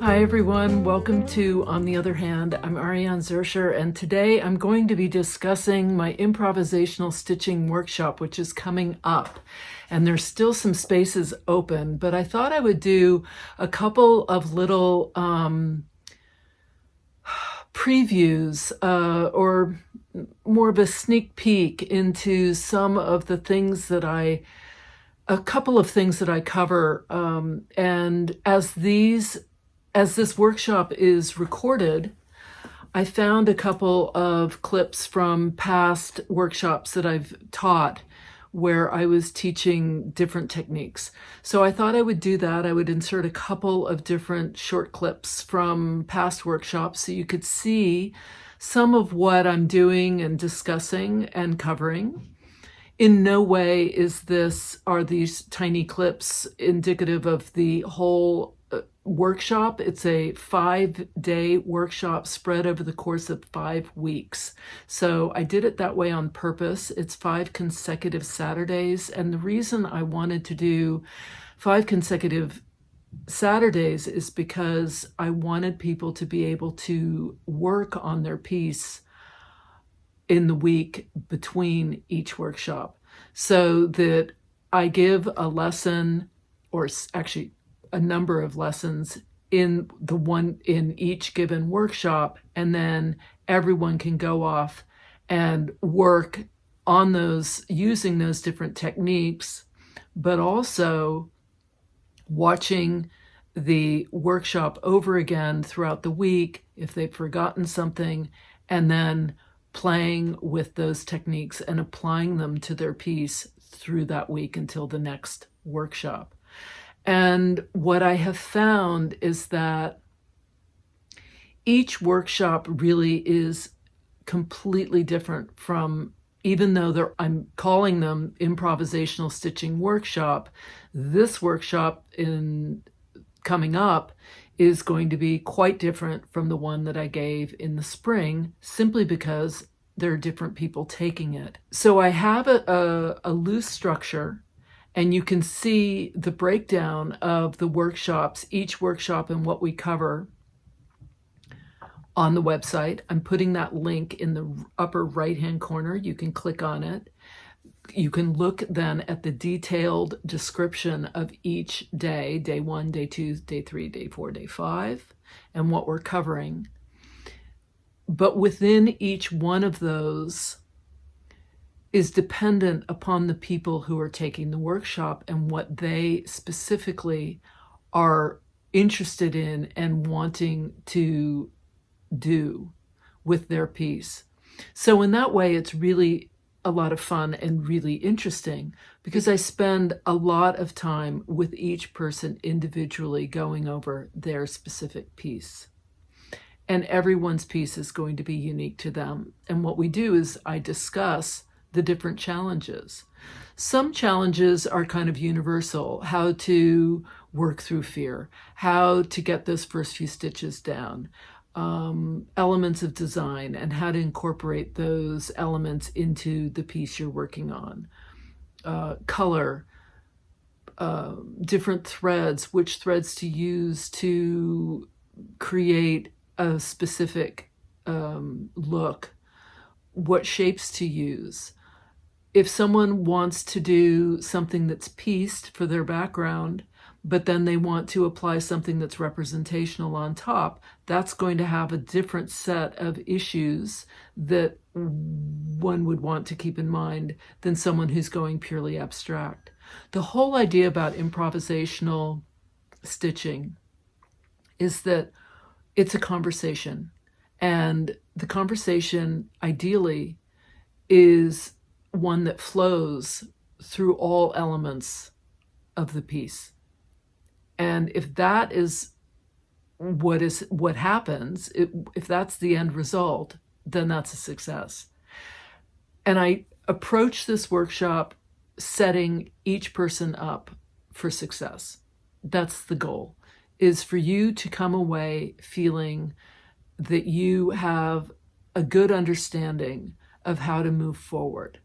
Hi everyone, welcome to On the Other Hand. I'm Ariane Zurcher, and today I'm going to be discussing my improvisational stitching workshop, which is coming up. And there's still some spaces open, but I thought I would do a couple of little previews or more of a sneak peek into some of the things that a couple of things that I cover. And as this workshop is recorded, I found a couple of clips from past workshops that I've taught where I was teaching different techniques. So I thought I would do that. I would insert a couple of different short clips from past workshops so you could see some of what I'm doing and discussing and covering. In no way are these tiny clips indicative of the whole workshop. It's a 5-day workshop spread over the course of 5 weeks. So I did it that way on purpose. It's 5 consecutive Saturdays. And the reason I wanted to do 5 consecutive Saturdays is because I wanted people to be able to work on their piece in the week between each workshop, so that I give a lesson, or actually a number of lessons in each given workshop, and then everyone can go off and work on those using those different techniques, but also watching the workshop over again throughout the week if they've forgotten something, and then playing with those techniques and applying them to their piece through that week until the next workshop. And what I have found is that each workshop really is completely different from, even though I'm calling them improvisational stitching workshop, this workshop coming up is going to be quite different from the one that I gave in the spring, simply because there are different people taking it. So I have a loose structure, and you can see the breakdown of the workshops, each workshop and what we cover on the website. I'm putting that link in the upper right-hand corner. You can click on it. You can look then at the detailed description of each day, day 1, day 2, day 3, day 4, day 5, and what we're covering. But within each one of those is dependent upon the people who are taking the workshop and what they specifically are interested in and wanting to do with their piece. So in that way, it's really a lot of fun and really interesting, because I spend a lot of time with each person individually going over their specific piece. And everyone's piece is going to be unique to them. And what we do is I discuss the different challenges. Some challenges are kind of universal: how to work through fear, how to get those first few stitches down, elements of design and how to incorporate those elements into the piece you're working on, color, different threads, which threads to use to create a specific look, what shapes to use. If someone wants to do something that's pieced for their background, but then they want to apply something that's representational on top, that's going to have a different set of issues that one would want to keep in mind than someone who's going purely abstract. The whole idea about improvisational stitching is that it's a conversation, and the conversation ideally is one that flows through all elements of the piece. And if that is what happens, if that's the end result, then that's a success. And I approach this workshop setting each person up for success. That's the goal, is for you to come away feeling that you have a good understanding of how to move forward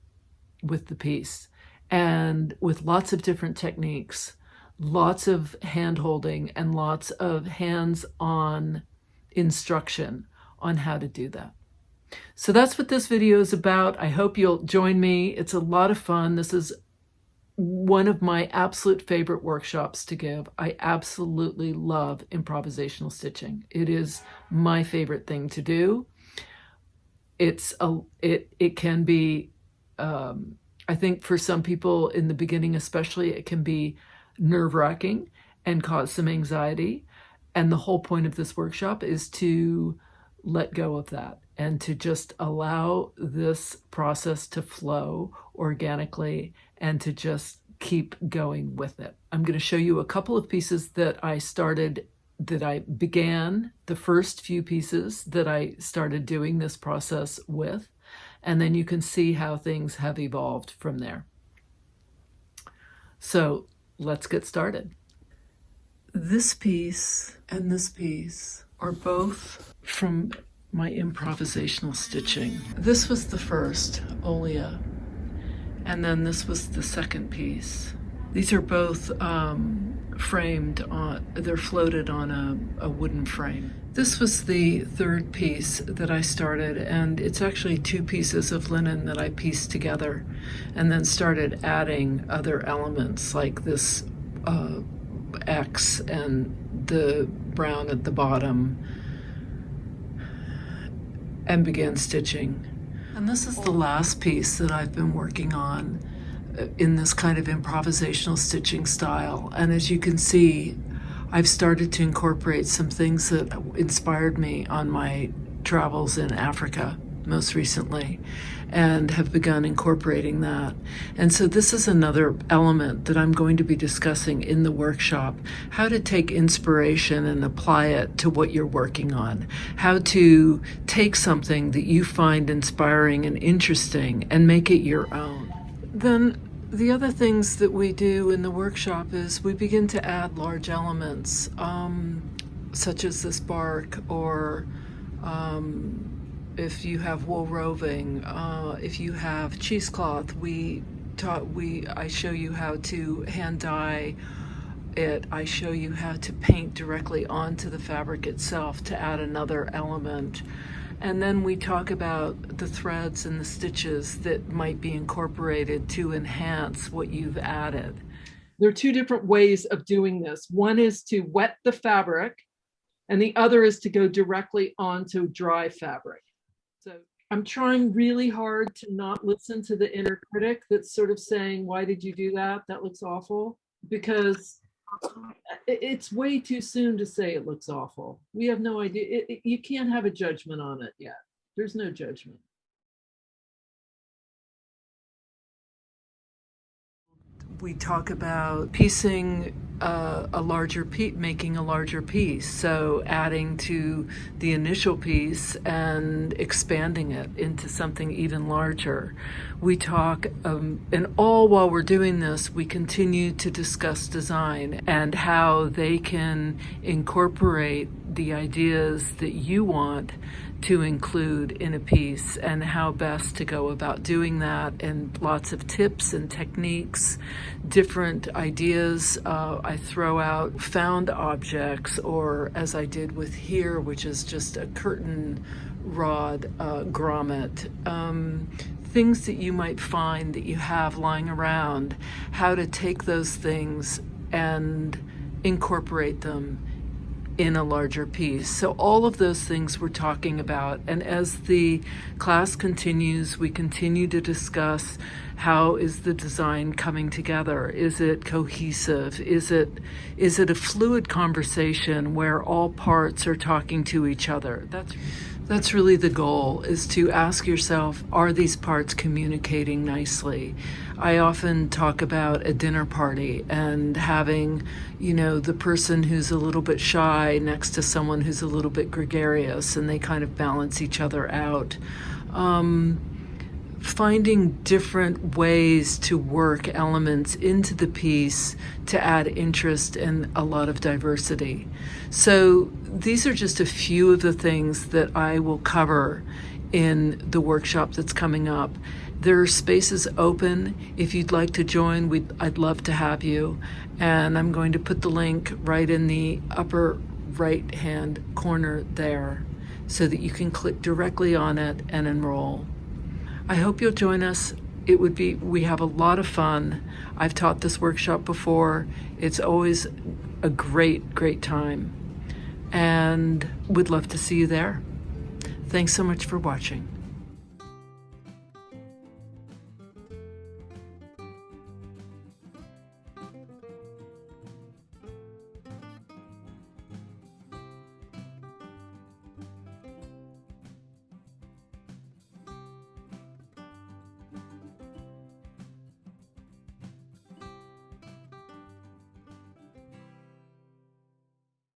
with the piece, and with lots of different techniques, lots of hand-holding and lots of hands-on instruction on how to do that. So that's what this video is about. I hope you'll join me. It's a lot of fun. This is one of my absolute favorite workshops to give. I absolutely love improvisational stitching. It is my favorite thing to do. It can be, I think for some people in the beginning especially, it can be nerve-wracking and cause some anxiety. And the whole point of this workshop is to let go of that and to just allow this process to flow organically and to just keep going with it. I'm going to show you a couple of pieces that I began, the first few pieces that I started doing this process with, and then you can see how things have evolved from there. So let's get started. This piece and this piece are both from my improvisational stitching. This was the first, Olia, and then this was the second piece. These are both framed on, they're floated on a wooden frame. This was the third piece that I started, and it's actually two pieces of linen that I pieced together and then started adding other elements like this X and the brown at the bottom, and began stitching. And this is the last piece that I've been working on in this kind of improvisational stitching style. And as you can see, I've started to incorporate some things that inspired me on my travels in Africa most recently, and have begun incorporating that. And so this is another element that I'm going to be discussing in the workshop, how to take inspiration and apply it to what you're working on, how to take something that you find inspiring and interesting and make it your own. Then the other things that we do in the workshop is we begin to add large elements, such as this bark, or if you have wool roving, if you have cheesecloth, I show you how to hand dye it. I show you how to paint directly onto the fabric itself to add another element. And then we talk about the threads and the stitches that might be incorporated to enhance what you've added. There are two different ways of doing this. One is to wet the fabric, and the other is to go directly onto dry fabric. So I'm trying really hard to not listen to the inner critic that's sort of saying, why did you do that? That looks awful. Because it's way too soon to say it looks awful. We have no idea. You can't have a judgment on it yet. There's no judgment. We talk about piecing a larger piece, making a larger piece. So adding to the initial piece and expanding it into something even larger. We talk, and all while we're doing this, we continue to discuss design and how they can incorporate the ideas that you want to include in a piece and how best to go about doing that, and lots of tips and techniques, different ideas. I throw out found objects, or as I did with here, which is just a curtain rod grommet, things that you might find that you have lying around, how to take those things and incorporate them in a larger piece. So all of those things we're talking about. And as the class continues, we continue to discuss how is the design coming together? Is it cohesive? Is it a fluid conversation where all parts are talking to each other? That's really the goal, is to ask yourself, are these parts communicating nicely? I often talk about a dinner party and having, the person who's a little bit shy next to someone who's a little bit gregarious, and they kind of balance each other out. Finding different ways to work elements into the piece to add interest and a lot of diversity. So these are just a few of the things that I will cover in the workshop that's coming up. There are spaces open. If you'd like to join, I'd love to have you. And I'm going to put the link right in the upper right-hand corner there so that you can click directly on it and enroll. I hope you'll join us. We have a lot of fun. I've taught this workshop before. It's always a great, great time. And we'd love to see you there. Thanks so much for watching.